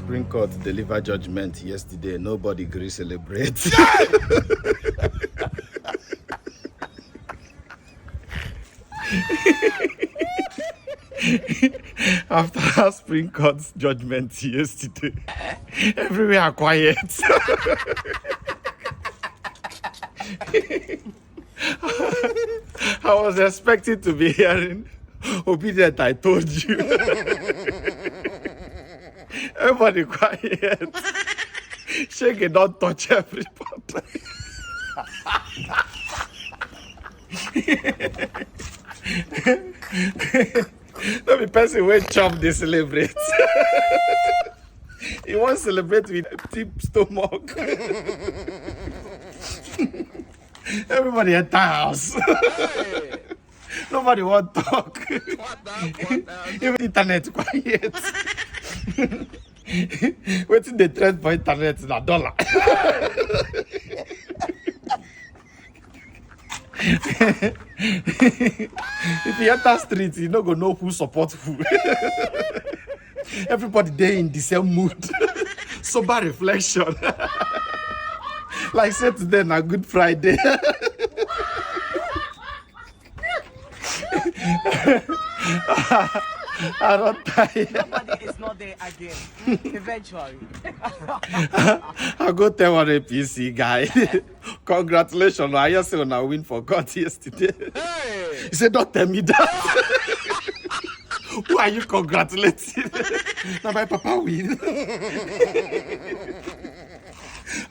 Supreme Court delivered judgment yesterday. Nobody agree celebrate. After Supreme Court's judgment yesterday, everywhere quiet. I was expecting to be hearing, obedient, I told you. Everybody quiet. Shake, don't touch everybody. No be person wey chop dey celebrate. He wan celebrate with deep stomach. Everybody enter house. Nobody wan talk. Even internet quiet. Wetin dey trend for internet na dollar. If you enter street, you no go know who support who. Everybody dey in the same mood. Sober reflection. Like say today na Good Friday. I don't tired. Nobody is not there again. Eventually. I go tell one APC guy. Congratulations, I just say I win for God yesterday. Hey. He said, don't tell me that. Who are you congratulating? Now my papa win.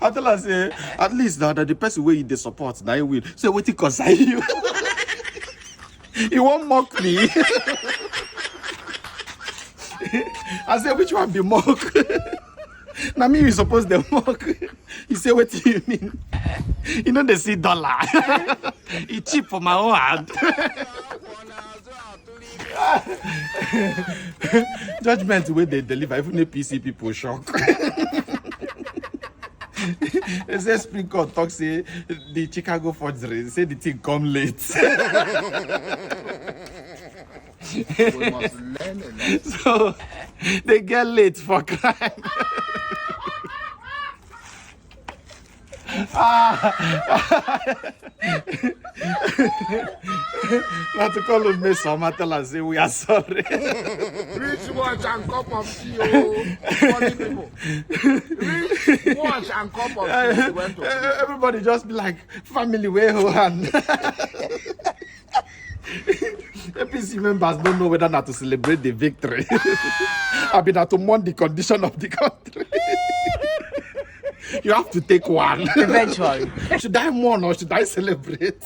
I tell her, say, at least now that the person where they support, now he win. So what he concern you? He won't mock me. I said, which one be mock? Now me you suppose to mock. He said, what do you mean? You know they see dollar. It's cheap for my own hand. Judgment where they deliver, even the PC people shock. They say Supreme Court talk say the Chicago forgery, say the thing come late. We must learn a lesson. So they get late for crime. Not to call me some tell us say we are sorry. Rich watch and cup of tea, oh, funny people. Rich watch and cup of tea. We went to Everybody just be like family way hand. APC members don't know whether not to celebrate the victory. I mean, to mourn the condition of the country. You have to take one. Eventually. Should I mourn or should I celebrate?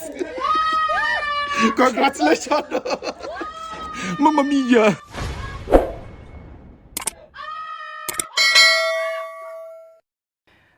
Congratulations. Mamma mia.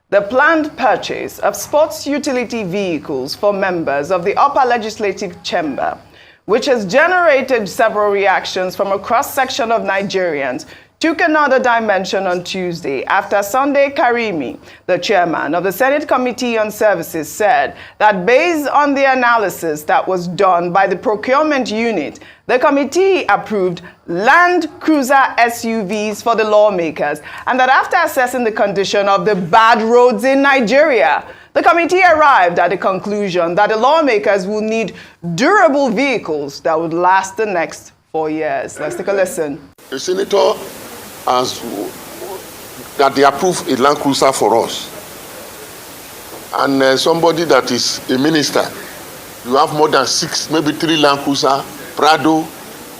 The planned purchase of sports utility vehicles for members of the Upper Legislative Chamber, which has generated several reactions from a cross-section of Nigerians, took another dimension on Tuesday after Sunday Karimi, the chairman of the Senate Committee on Services, said that based on the analysis that was done by the procurement unit, the committee approved Land Cruiser SUVs for the lawmakers, and that after assessing the condition of the bad roads in Nigeria, the committee arrived at the conclusion that the lawmakers will need durable vehicles that would last the next 4 years. Let's take a listen. The senator has that they approve a Land Cruiser for us, and somebody that is a minister, you have more than 6, maybe 3 Land Cruiser, Prado,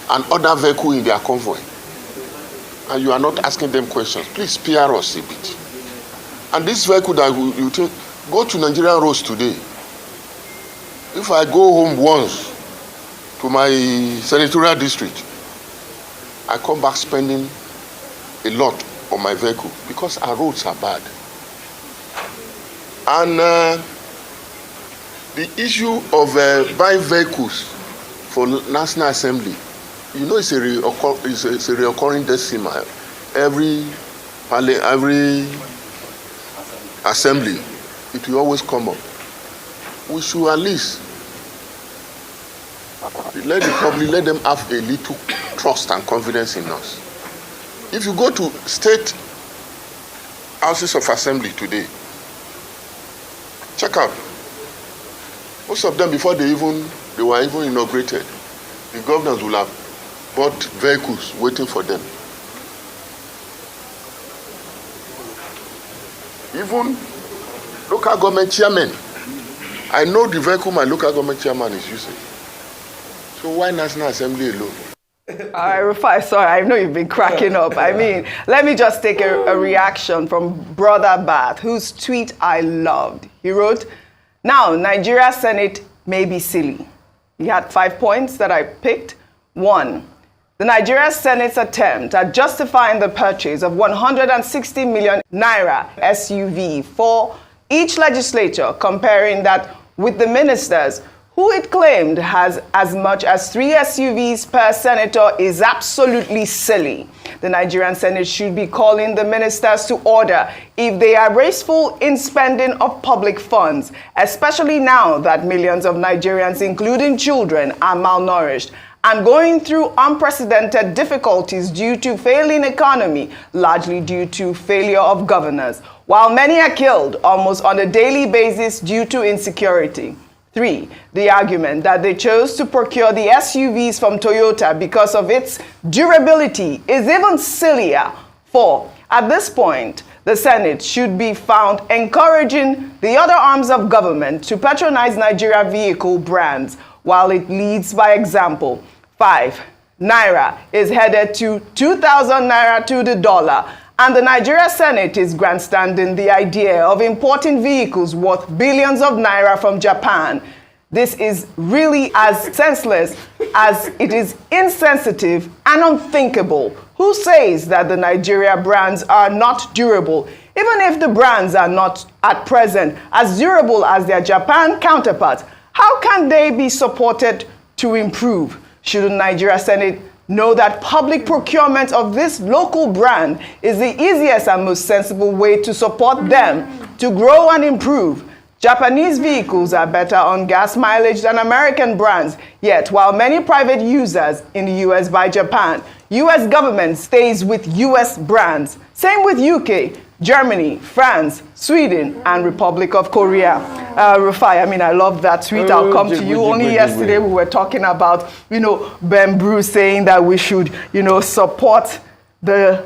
and other vehicle in their convoy, and you are not asking them questions. Please spare us a bit. And this vehicle that you take, go to Nigerian roads today. If I go home once to my senatorial district, I come back spending a lot on my vehicle because our roads are bad. And the issue of buying vehicles for National Assembly, you know, it's a reoccurring decimal. Every assembly, it will always come up. We should at least let the public, let them have a little trust and confidence in us. If you go to state houses of assembly today. Check out. Most of them, before they were even inaugurated, the governors will have bought vehicles waiting for them. Even local government chairmen. I know the vehicle my local government chairman is using. So why National Assembly alone? Rufai, sorry, I know you've been cracking up. I mean, let me just take a reaction from Brother Bath, whose tweet I loved. He wrote, "Now, Nigeria Senate may be silly." He had 5 points that I picked. 1, the Nigeria Senate's attempt at justifying the purchase of 160 million naira SUV for each legislature, comparing that with the ministers, who it claimed has as much as 3 SUVs per senator, is absolutely silly. The Nigerian Senate should be calling the ministers to order if they are wasteful in spending of public funds, especially now that millions of Nigerians, including children, are malnourished and going through unprecedented difficulties due to failing economy, largely due to failure of governors, while many are killed almost on a daily basis due to insecurity. 3, the argument that they chose to procure the SUVs from Toyota because of its durability is even sillier. 4, at this point, the Senate should be found encouraging the other arms of government to patronize Nigeria vehicle brands while it leads by example. 5, Naira is headed to 2,000 Naira to the dollar, and the Nigeria Senate is grandstanding the idea of importing vehicles worth billions of naira from Japan. This is really as senseless as it is insensitive and unthinkable. Who says that the Nigeria brands are not durable, even if the brands are not at present as durable as their Japan counterparts? How can they be supported to improve? Should the Nigeria Senate know that public procurement of this local brand is the easiest and most sensible way to support them to grow and improve? Japanese vehicles are better on gas mileage than American brands, yet while many private users in the US buy Japan, US government stays with US brands. Same with UK, Germany, France, Sweden, and Republic of Korea. Rufai, I mean, I love that tweet. I'll come to you. Only yesterday we were talking about, Ben Bruce saying that we should, support the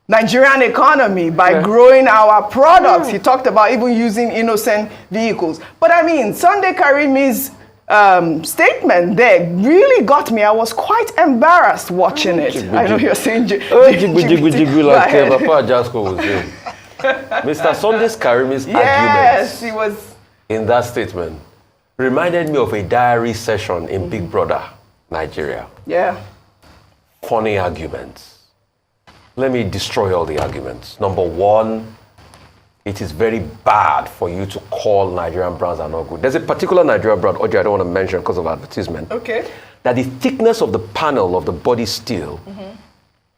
Nigerian economy by growing our products. He talked about even using innocent vehicles. But I mean, Sunday Karimi's statement there really got me. I was quite embarrassed watching it. I know you're saying like Papa Jasco was saying. Mr. Sunday Karimi's arguments he was in that statement reminded me of a diary session in Big Brother, Nigeria. Yeah. Funny arguments. Let me destroy all the arguments. Number 1, it is very bad for you to call Nigerian brands are not good. There's a particular Nigerian brand, Oji, I don't want to mention because of advertisement. Okay. That the thickness of the panel of the body steel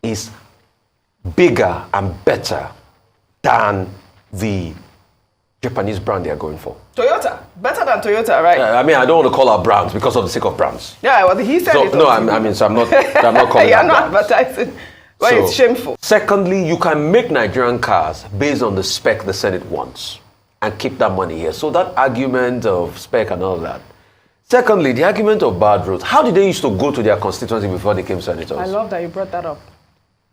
is bigger and better than the Japanese brand they are going for. Toyota. Better than Toyota, right? I mean, I don't want to call out brands because of the sake of brands. Yeah, well, he said So, it. no, I'm not calling You're out not brands. advertising. Well, So, it's shameful. Secondly, you can make Nigerian cars based on the spec the Senate wants and keep that money here. So that argument of spec and all that. Secondly, the argument of bad roads. How did they used to go to their constituency before they became senators? I love that you brought that up.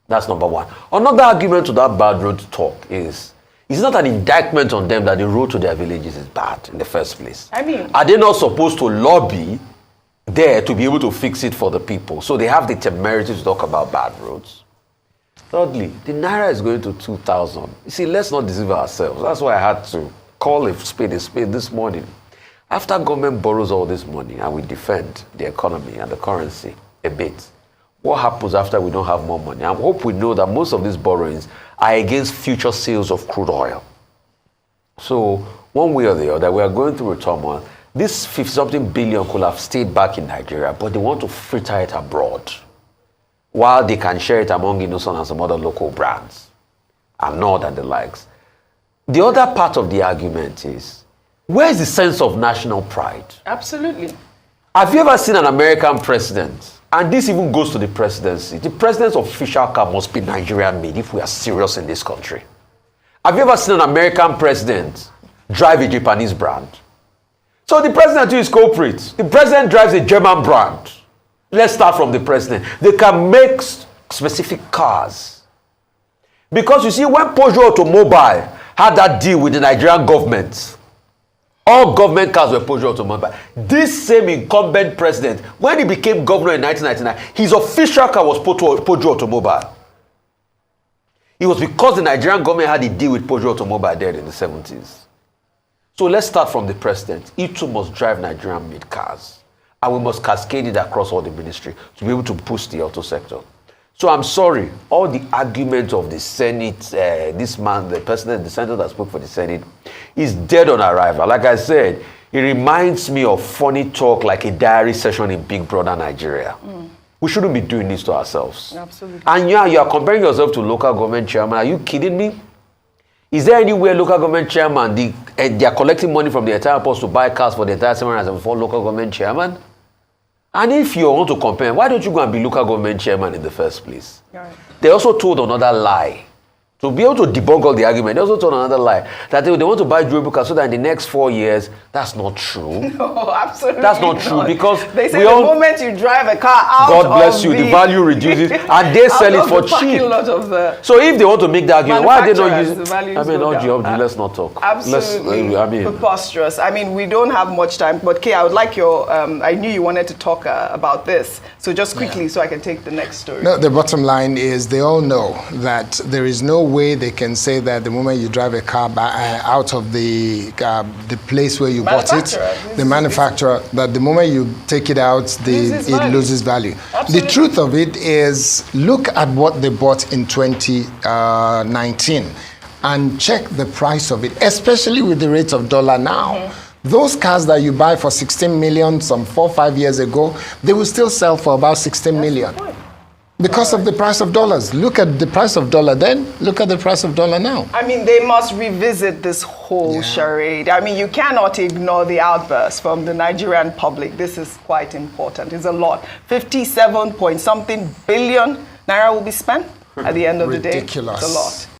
That's number 1. Another argument to that bad road talk is, it's not an indictment on them that the road to their villages is bad in the first place. I mean, are they not supposed to lobby there to be able to fix it for the people? So they have the temerity to talk about bad roads. Thirdly, the Naira is going to 2,000. You see, let's not deceive ourselves. That's why I had to call a spade this morning. After government borrows all this money and we defend the economy and the currency a bit, what happens after we don't have more money? I hope we know that most of these borrowings are against future sales of crude oil. So one way or the other, we are going through a turmoil. This 50-something billion could have stayed back in Nigeria, but they want to fritter it abroad, while they can share it among Innocent and some other local brands, and Nord and the likes. The other part of the argument is, where is the sense of national pride? absolutely. Have you ever seen an American president? And this even goes to the presidency. The president's official car must be Nigerian made if we are serious in this country. Have you ever seen an American president drive a Japanese brand? So the president too is culprit. The president drives a German brand. Let's start from the president. They can make specific cars. Because you see, when Peugeot Automobile had that deal with the Nigerian government, all government cars were Peugeot Automobile. This same incumbent president, when he became governor in 1999, his official car was Peugeot Automobile. It was because the Nigerian government had a deal with Peugeot Automobile there in the 70s. So let's start from the president. He too must drive Nigerian-made cars. And we must cascade it across all the ministry to be able to boost the auto sector. So I'm sorry, all the arguments of the Senate, this man, the president, the senator that spoke for the Senate, is dead on arrival. Like I said, it reminds me of funny talk like a diary session in Big Brother Nigeria. We shouldn't be doing this to ourselves. Absolutely. And yeah, you are comparing yourself to local government chairman. Are you kidding me? Is there anywhere local government chairman, they are collecting money from the entire post to buy cars for the entire seminars and for local government chairman? And if you want to compare, why don't you go and be local government chairman in the first place? Right. They also told another lie. To be able to debunk all the argument, they also told another lie. That they want to buy durable cars so that in the next 4 years, that's not true. No, absolutely That's not true because they say the moment you drive a car out God bless of you, the value reduces and they sell it for cheap. So if they want to make that argument, why are they not using? I mean, let's not talk. Absolutely preposterous. I mean, we don't have much time, but Kay, I would like your, I knew you wanted to talk about this. So just quickly so I can take the next story. No, the bottom line is they all know that there is no way they can say that the moment you drive a car out of the place where you bought it, the manufacturer, that the moment you take it out, it loses value. Absolutely. The truth of it is, look at what they bought in 2019 and check the price of it, especially with the rate of dollar now. Those cars that you buy for 16 million some 4 or 5 years ago, they will still sell for about 16 million. Because of the price of dollars. Look at the price of dollar then, look at the price of dollar now. I mean, they must revisit this whole charade. I mean, you cannot ignore the outburst from the Nigerian public. This is quite important. It's a lot. 57 point something billion naira will be spent at the end of the day. Ridiculous. It's a lot.